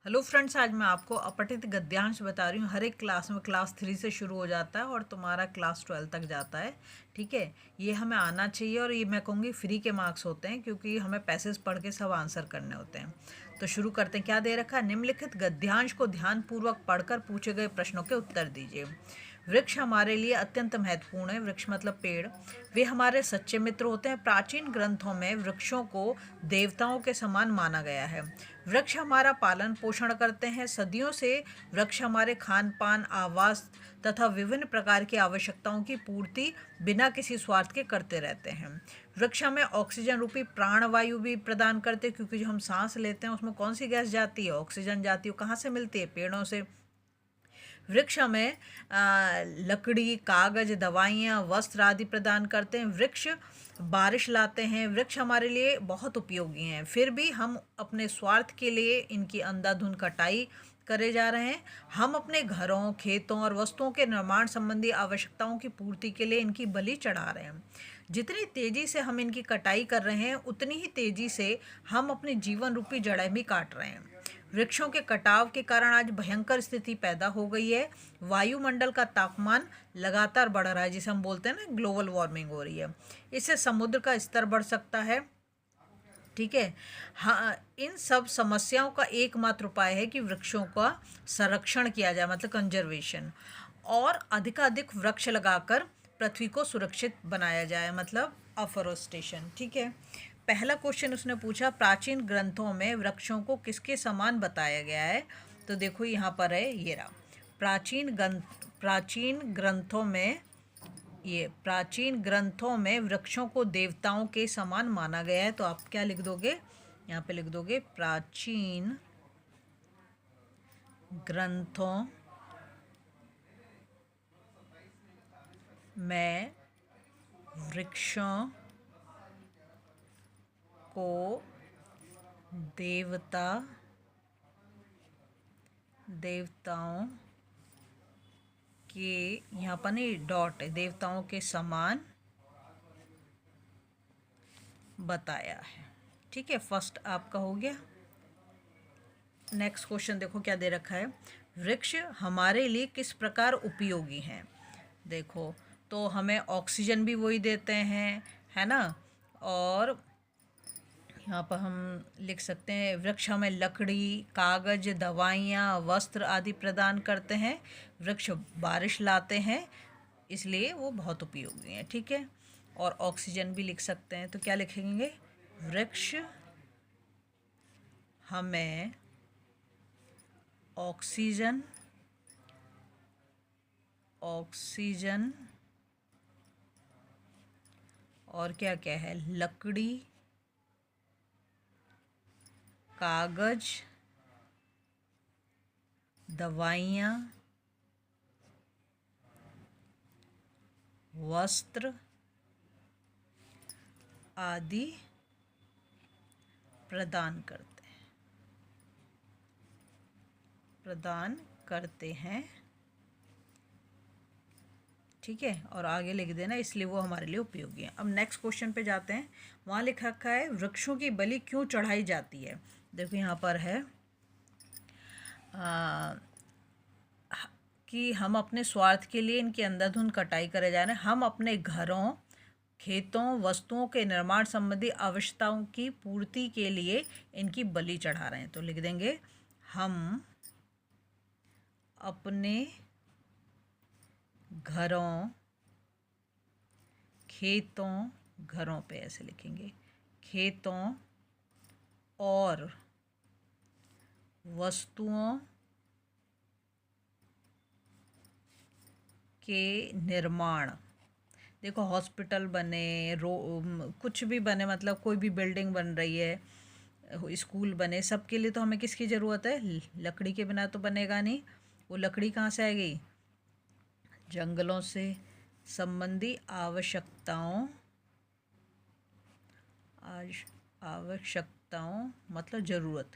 Hello friends, आज मैं आपको अपठित गद्यांश बता रही हूँ। हर एक क्लास में क्लास 3 से शुरू हो जाता है और तुम्हारा क्लास 12 तक जाता है। ठीक है, ये हमें आना चाहिए और ये मैं कहूँगी फ्री के मार्क्स होते हैं, क्योंकि हमें पैसेज पढ़ के सब आंसर करने होते हैं। तो शुरू करते हैं। क्या दे रखा है? निम्नलिखित गद्यांश को ध्यानपूर्वक पढ़कर पूछे गए प्रश्नों के उत्तर दीजिए। वृक्ष हमारे लिए अत्यंत महत्वपूर्ण है। वृक्ष मतलब पेड़। वे हमारे सच्चे मित्र होते हैं। प्राचीन ग्रंथों में वृक्षों को देवताओं के समान माना गया है। वृक्ष हमारा पालन पोषण करते हैं। सदियों से वृक्ष हमारे खान पान, आवास तथा विभिन्न प्रकार की आवश्यकताओं की पूर्ति बिना किसी स्वार्थ के करते रहते हैं। वृक्ष हमें ऑक्सीजन रूपी प्राणवायु भी प्रदान करते हैं, क्योंकि जो हम सांस लेते हैं उसमें कौन सी गैस जाती है? ऑक्सीजन जाती है। कहाँ से मिलती है? पेड़ों से। वृक्ष हमें लकड़ी, कागज, दवाइयाँ, वस्त्र आदि प्रदान करते हैं। वृक्ष बारिश लाते हैं। वृक्ष हमारे लिए बहुत उपयोगी हैं, फिर भी हम अपने स्वार्थ के लिए इनकी अंधाधुंध कटाई करे जा रहे हैं। हम अपने घरों, खेतों और वस्तुओं के निर्माण संबंधी आवश्यकताओं की पूर्ति के लिए इनकी बलि चढ़ा रहे हैं। जितनी तेजी से हम इनकी कटाई कर रहे हैं, उतनी ही तेजी से हम अपनी जीवन रूपी जड़ें भी काट रहे हैं। वृक्षों के कटाव के कारण आज भयंकर स्थिति पैदा हो गई है। वायुमंडल का तापमान लगातार बढ़ रहा है, जिसे हम बोलते हैं ना, ग्लोबल वार्मिंग हो रही है। इससे समुद्र का स्तर बढ़ सकता है। ठीक है। हाँ, इन सब समस्याओं का एकमात्र उपाय है कि वृक्षों का संरक्षण किया जाए, मतलब कंजर्वेशन, और अधिकाधिक वृक्ष लगाकर पृथ्वी को सुरक्षित बनाया जाए, मतलब अफॉरेस्टेशन। ठीक है। पहला क्वेश्चन उसने पूछा, प्राचीन ग्रंथों में वृक्षों को किसके समान बताया गया है? तो देखो यहाँ पर है, ये रहा। प्राचीन ग्रंथों में वृक्षों को देवताओं के समान माना गया है। तो आप क्या लिख दोगे? यहाँ पे लिख दोगे, प्राचीन ग्रंथों में वृक्षों को देवताओं के, यहाँ पर नहीं डॉट है, देवताओं के समान बताया है। ठीक है, फर्स्ट आपका हो गया। नेक्स्ट क्वेश्चन देखो क्या दे रखा है। वृक्ष हमारे लिए किस प्रकार उपयोगी हैं? देखो, तो हमें ऑक्सीजन भी वही देते हैं, है ना। और यहाँ पर हम लिख सकते हैं, वृक्ष हमें लकड़ी, कागज, दवाइयाँ, वस्त्र आदि प्रदान करते हैं। वृक्ष बारिश लाते हैं, इसलिए वो बहुत उपयोगी हैं। ठीक है। और ऑक्सीजन भी लिख सकते हैं, तो क्या लिखेंगे? वृक्ष हमें ऑक्सीजन और क्या क्या है, लकड़ी, कागज, दवाइयाँ, वस्त्र आदि प्रदान करते हैं। ठीक है। और आगे लिख देना, इसलिए वो हमारे लिए उपयोगी है। अब नेक्स्ट क्वेश्चन पे जाते हैं। वहाँ लिखा रखा है, वृक्षों की बलि क्यों चढ़ाई जाती है? देखो यहाँ पर है कि हम अपने स्वार्थ के लिए इनकी अंधाधुंध कटाई करे जा रहे हैं। हम अपने घरों, खेतों, वस्तुओं के निर्माण संबंधी आवश्यकताओं की पूर्ति के लिए इनकी बलि चढ़ा रहे हैं। तो लिख देंगे, हम अपने घरों, खेतों, घरों पे ऐसे लिखेंगे, खेतों और वस्तुओं के निर्माण, देखो हॉस्पिटल बने, कुछ भी बने, मतलब कोई भी बिल्डिंग बन रही है, स्कूल बने, सबके लिए तो हमें किसकी ज़रूरत है? लकड़ी के बिना तो बनेगा नहीं। वो लकड़ी कहाँ से आएगी? जंगलों से। संबंधी आवश्यकताओं मतलब ज़रूरत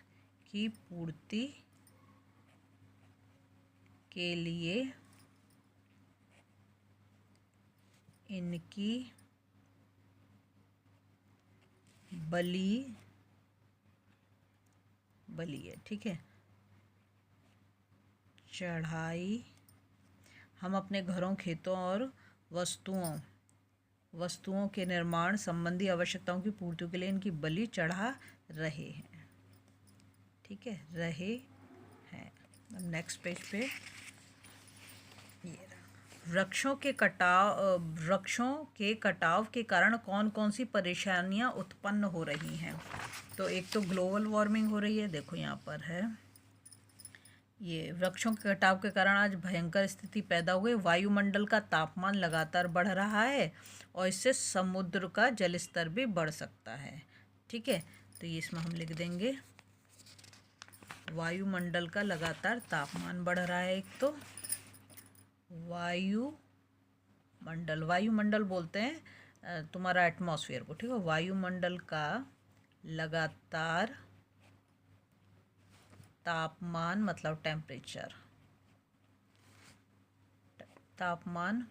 की पूर्ति के लिए इनकी बलि है। ठीक है। चढ़ाई, हम अपने घरों, खेतों और वस्तुओं के निर्माण संबंधी आवश्यकताओं की पूर्ति के लिए इनकी बलि चढ़ा रहे हैं। ठीक है, रहे हैं। नेक्स्ट पेज पे ये वृक्षों के कटाव के कारण कौन कौन सी परेशानियां उत्पन्न हो रही हैं। तो एक तो ग्लोबल वार्मिंग हो रही है, देखो यहाँ पर है ये वृक्षों के कटाव के कारण आज भयंकर स्थिति पैदा हो गई। वायुमंडल का तापमान लगातार बढ़ रहा है और इससे समुद्र का जल स्तर भी बढ़ सकता है। ठीक है, तो ये इसमें हम लिख देंगे वायुमंडल का लगातार तापमान बढ़ रहा है। एक तो वायुमंडल बोलते हैं तुम्हारा एटमॉस्फेयर को। ठीक है, वायुमंडल का लगातार तापमान मतलब टेम्परेचर, तापमान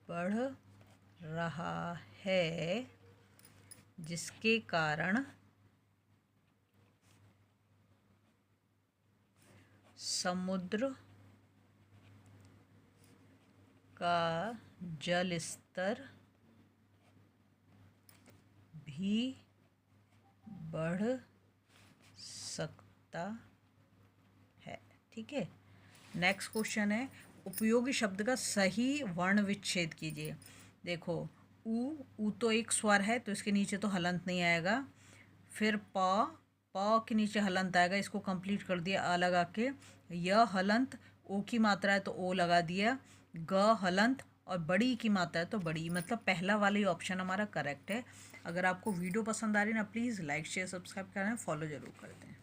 बढ़ रहा है जिसके कारण समुद्र का जल स्तर भी बढ़ सकता है। ठीक है, नेक्स्ट क्वेश्चन है उपयोगी शब्द का सही वर्ण विच्छेद कीजिए। देखो ऊ तो एक स्वर है तो इसके नीचे तो हलंत नहीं आएगा। फिर प के नीचे हलंत आएगा, इसको कंप्लीट कर दिया आ लगा के। य हलंत, ओ की मात्रा है तो ओ लगा दिया। ग हलंत और बड़ी की मात्रा है तो बड़ी, मतलब पहला वाला ही ऑप्शन हमारा करेक्ट है। अगर आपको वीडियो पसंद आ रही है ना, प्लीज़ लाइक शेयर सब्सक्राइब करें, फॉलो ज़रूर कर दें।